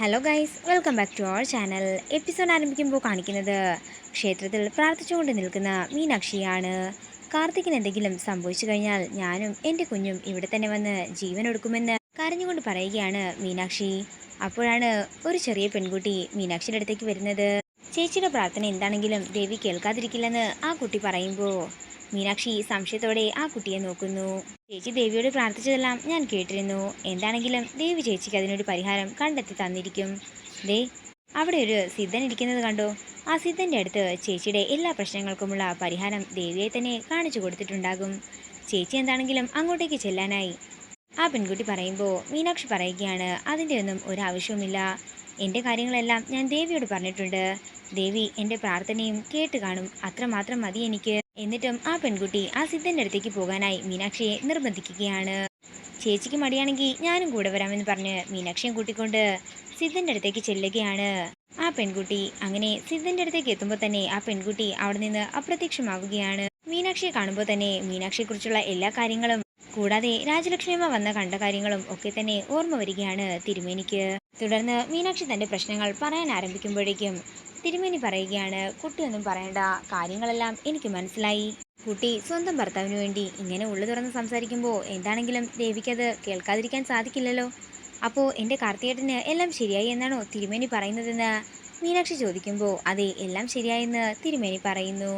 Hello guys, welcome back to our channel. Episode ആരംഭിക്കുമ്പോൾ കാണിക്കുന്നത് ക്ഷേത്രത്തിൽ പ്രാർത്ഥിച്ചുകൊണ്ട് നിൽക്കുന്ന മീനാക്ഷിയാണ്. കാർത്തികിന് എന്തെങ്കിലും സംഭവിച്ചു കഴിഞ്ഞാൽ ഞാനും എൻ്റെ കുഞ്ഞും ഇവിടെ തന്നെ വന്ന് ജീവൻ ഒടുക്കുമെന്ന് കരഞ്ഞുകൊണ്ട് പറയുകയാണ് മീനാക്ഷി. അപ്പോഴാണ് ഒരു ചെറിയ പെൺകുട്ടി മീനാക്ഷിയുടെ അടുത്തേക്ക് വരുന്നത്. ചേച്ചിയുടെ പ്രാർത്ഥന എന്താണെങ്കിലും ദേവി കേൾക്കാതിരിക്കില്ലെന്ന് ആ കുട്ടി പറയുമ്പോൾ മീനാക്ഷി സംശയത്തോടെ ആ കുട്ടിയെ നോക്കുന്നു. ചേച്ചി ദേവിയോട് പ്രാർത്ഥിച്ചതെല്ലാം ഞാൻ കേട്ടിരുന്നു. എന്താണെങ്കിലും ദേവി ചേച്ചിക്ക് അതിനൊരു പരിഹാരം കണ്ടെത്തി തന്നിരിക്കും. ദേ, അവിടെ ഒരു സിദ്ധൻ ഇരിക്കുന്നത് കണ്ടോ? ആ സിദ്ധൻ്റെ അടുത്ത് ചേച്ചിയുടെ എല്ലാ പ്രശ്നങ്ങൾക്കുമുള്ള പരിഹാരം ദേവിയെ തന്നെ കാണിച്ചു കൊടുത്തിട്ടുണ്ടാകും. ചേച്ചി എന്താണെങ്കിലും അങ്ങോട്ടേക്ക് ചെല്ലാനായി ആ പെൺകുട്ടി പറയുമ്പോൾ മീനാക്ഷി പറയുകയാണ്, അതിൻ്റെ ഒന്നും ഒരാവശ്യവുമില്ല. എൻ്റെ കാര്യങ്ങളെല്ലാം ഞാൻ ദേവിയോട് പറഞ്ഞിട്ടുണ്ട്. ദേവി എൻ്റെ പ്രാർത്ഥനയും കേട്ട് കാണും, അത്രമാത്രം മതി എനിക്ക്. എന്നിട്ടും ആ പെൺകുട്ടി ആ സിദ്ധൻ്റെ അടുത്തേക്ക് പോകാനായി മീനാക്ഷിയെ നിർബന്ധിക്കുകയാണ്. ചേച്ചിക്ക് മടിയാണെങ്കിൽ ഞാനും കൂടെ വരാമെന്ന് പറഞ്ഞ് മീനാക്ഷിയെ കൂട്ടിക്കൊണ്ട് സിദ്ധൻ്റെ അടുത്തേക്ക് ചെല്ലുകയാണ് ആ പെൺകുട്ടി. അങ്ങനെ സിദ്ധൻ്റെ അടുത്തേക്ക് എത്തുമ്പോൾ തന്നെ ആ പെൺകുട്ടി അവിടെ നിന്ന് അപ്രത്യക്ഷമാവുകയാണ്. മീനാക്ഷിയെ കാണുമ്പോൾ തന്നെ മീനാക്ഷിയെക്കുറിച്ചുള്ള എല്ലാ കാര്യങ്ങളും കൂടാതെ രാജലക്ഷ്മിയമ്മ വന്ന കണ്ട കാര്യങ്ങളും ഒക്കെ തന്നെ ഓർമ്മ വരികയാണ് തിരുമേനിക്ക്. തുടർന്ന് മീനാക്ഷി തന്റെ പ്രശ്നങ്ങൾ പറയാൻ ആരംഭിക്കുമ്പോഴേക്കും തിരുമേനി പറയുകയാണ്, കുട്ടിയൊന്നും പറയണ്ട, കാര്യങ്ങളെല്ലാം എനിക്ക് മനസ്സിലായി. കുട്ടി സ്വന്തം ഭർത്താവിന് വേണ്ടി ഇങ്ങനെ ഉള്ളു തുറന്ന് സംസാരിക്കുമ്പോൾ എന്താണെങ്കിലും ദേവിക്കത് കേൾക്കാതിരിക്കാൻ സാധിക്കില്ലല്ലോ. അപ്പോൾ എൻ്റെ കാർത്തിയേട്ടന് എല്ലാം ശരിയായി എന്നാണോ തിരുമേനി പറയുന്നതെന്ന് മീനാക്ഷി ചോദിക്കുമ്പോൾ അതെ, എല്ലാം ശരിയായെന്ന് തിരുമേനി പറയുന്നു.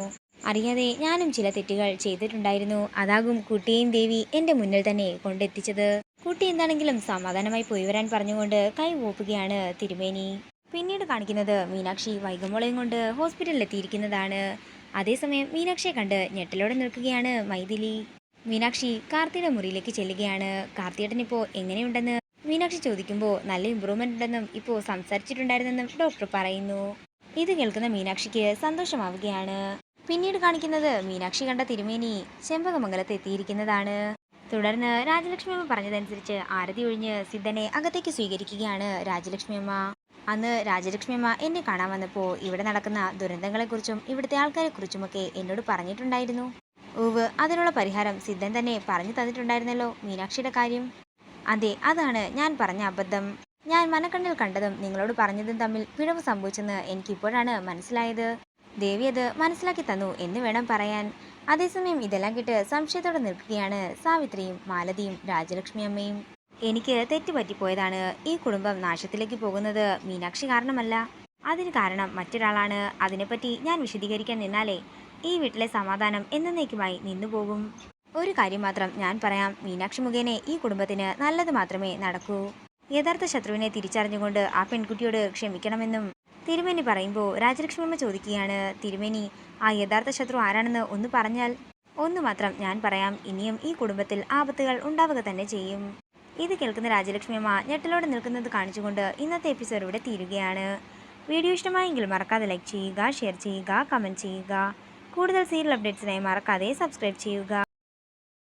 അറിയാതെ ഞാനും ചില തെറ്റുകൾ ചെയ്തിട്ടുണ്ടായിരുന്നു. അതാകും കുട്ടിയെയും ദേവി എൻ്റെ മുന്നിൽ തന്നെ കൊണ്ടെത്തിച്ചത്. കുട്ടി എന്താണെങ്കിലും സമാധാനമായി പോയി വരാൻ പറഞ്ഞുകൊണ്ട് കൈ കൂപ്പുകയാണ് തിരുമേനി. പിന്നീട് കാണിക്കുന്നത് മീനാക്ഷി വൈകമോളയും കൊണ്ട് ഹോസ്പിറ്റലിൽ എത്തിയിരിക്കുന്നതാണ്. അതേസമയം മീനാക്ഷിയെ കണ്ട് ഞെട്ടലോടെ നിൽക്കുകയാണ് മൈഥിലി. മീനാക്ഷി കാർത്തിയുടെ മുറിയിലേക്ക് ചെല്ലുകയാണ്. കാർത്തിയേട്ടനിപ്പോൾ എങ്ങനെയുണ്ടെന്ന് മീനാക്ഷി ചോദിക്കുമ്പോൾ നല്ല ഇമ്പ്രൂവ്മെന്റ് ഉണ്ടെന്നും ഇപ്പോൾ സംസാരിച്ചിട്ടുണ്ടായിരുന്നെന്നും ഡോക്ടർ പറയുന്നു. ഇത് കേൾക്കുന്ന മീനാക്ഷിക്ക് സന്തോഷമാവുകയാണ്. പിന്നീട് കാണിക്കുന്നത് മീനാക്ഷി കണ്ട തിരുമേനി ചെമ്പകമംഗലത്ത് എത്തിയിരിക്കുന്നതാണ്. തുടർന്ന് രാജലക്ഷ്മിയമ്മ പറഞ്ഞതനുസരിച്ച് ആരതി ഒഴിഞ്ഞ് സിദ്ധനെ അകത്തേക്ക് സ്വീകരിക്കുകയാണ് രാജലക്ഷ്മിയമ്മ. അന്ന് രാജലക്ഷ്മിയമ്മ എന്നെ കാണാൻ വന്നപ്പോൾ ഇവിടെ നടക്കുന്ന ദുരന്തങ്ങളെക്കുറിച്ചും ഇവിടുത്തെ ആൾക്കാരെക്കുറിച്ചുമൊക്കെ എന്നോട് പറഞ്ഞിട്ടുണ്ടായിരുന്നു. ഊവ്, അതിനുള്ള പരിഹാരം സിദ്ധൻ തന്നെ പറഞ്ഞു തന്നിട്ടുണ്ടായിരുന്നല്ലോ മീനാക്ഷിയുടെ കാര്യം. അതെ, അതാണ് ഞാൻ പറഞ്ഞ അബദ്ധം. ഞാൻ മനക്കണ്ണിൽ കണ്ടതും നിങ്ങളോട് പറഞ്ഞതും തമ്മിൽ പിഴവ് സംഭവിച്ചെന്ന് എനിക്കിപ്പോഴാണ് മനസ്സിലായത്. ദേവി അത് മനസ്സിലാക്കി തന്നു എന്ന് വേണം പറയാൻ. അതേസമയം ഇതെല്ലാം കേട്ട് സംശയത്തോടെ നിൽക്കുകയാണ് സാവിത്രിയും മാലതിയും രാജലക്ഷ്മി അമ്മയും. എനിക്ക് തെറ്റുപറ്റിപ്പോയതാണ്. ഈ കുടുംബം നാശത്തിലേക്ക് പോകുന്നത് മീനാക്ഷി കാരണമല്ല, അതിന് കാരണം മറ്റൊരാളാണ്. അതിനെപ്പറ്റി ഞാൻ വിശദീകരിക്കാൻ നിന്നാലേ ഈ വീട്ടിലെ സമാധാനം എന്നേക്കുമായി നിന്നുപോകും. ഒരു കാര്യം മാത്രം ഞാൻ പറയാം, മീനാക്ഷി മുഖേന ഈ കുടുംബത്തിന് നല്ലത് മാത്രമേ നടക്കൂ. യഥാർത്ഥ ശത്രുവിനെ തിരിച്ചറിഞ്ഞുകൊണ്ട് ആ പെൺകുട്ടിയോട് ക്ഷമിക്കണമെന്നും തിരുമേനി പറയുമ്പോൾ രാജലക്ഷ്മിയമ്മ ചോദിക്കുകയാണ്, തിരുമേനി, ആ യഥാർത്ഥ ശത്രു ആരാണെന്ന് ഒന്ന് പറഞ്ഞാൽ? ഒന്ന് മാത്രം ഞാൻ പറയാം, ഇനിയും ഈ കുടുംബത്തിൽ ആപത്തുകൾ ഉണ്ടാവുക തന്നെ ചെയ്യും. ഇത് കേൾക്കുന്ന രാജലക്ഷ്മിയമ്മ ഞെട്ടലോടെ നിൽക്കുന്നത് കാണിച്ചുകൊണ്ട് ഇന്നത്തെ എപ്പിസോഡ് ഇവിടെ തീരുകയാണ്. വീഡിയോ ഇഷ്ടമായെങ്കിൽ മറക്കാതെ ലൈക്ക് ചെയ്യുക, ഷെയർ ചെയ്യുക, കമൻറ്റ് ചെയ്യുക. കൂടുതൽ സീരിയൽ അപ്ഡേറ്റ്സിനായി മറക്കാതെ സബ്സ്ക്രൈബ് ചെയ്യുക.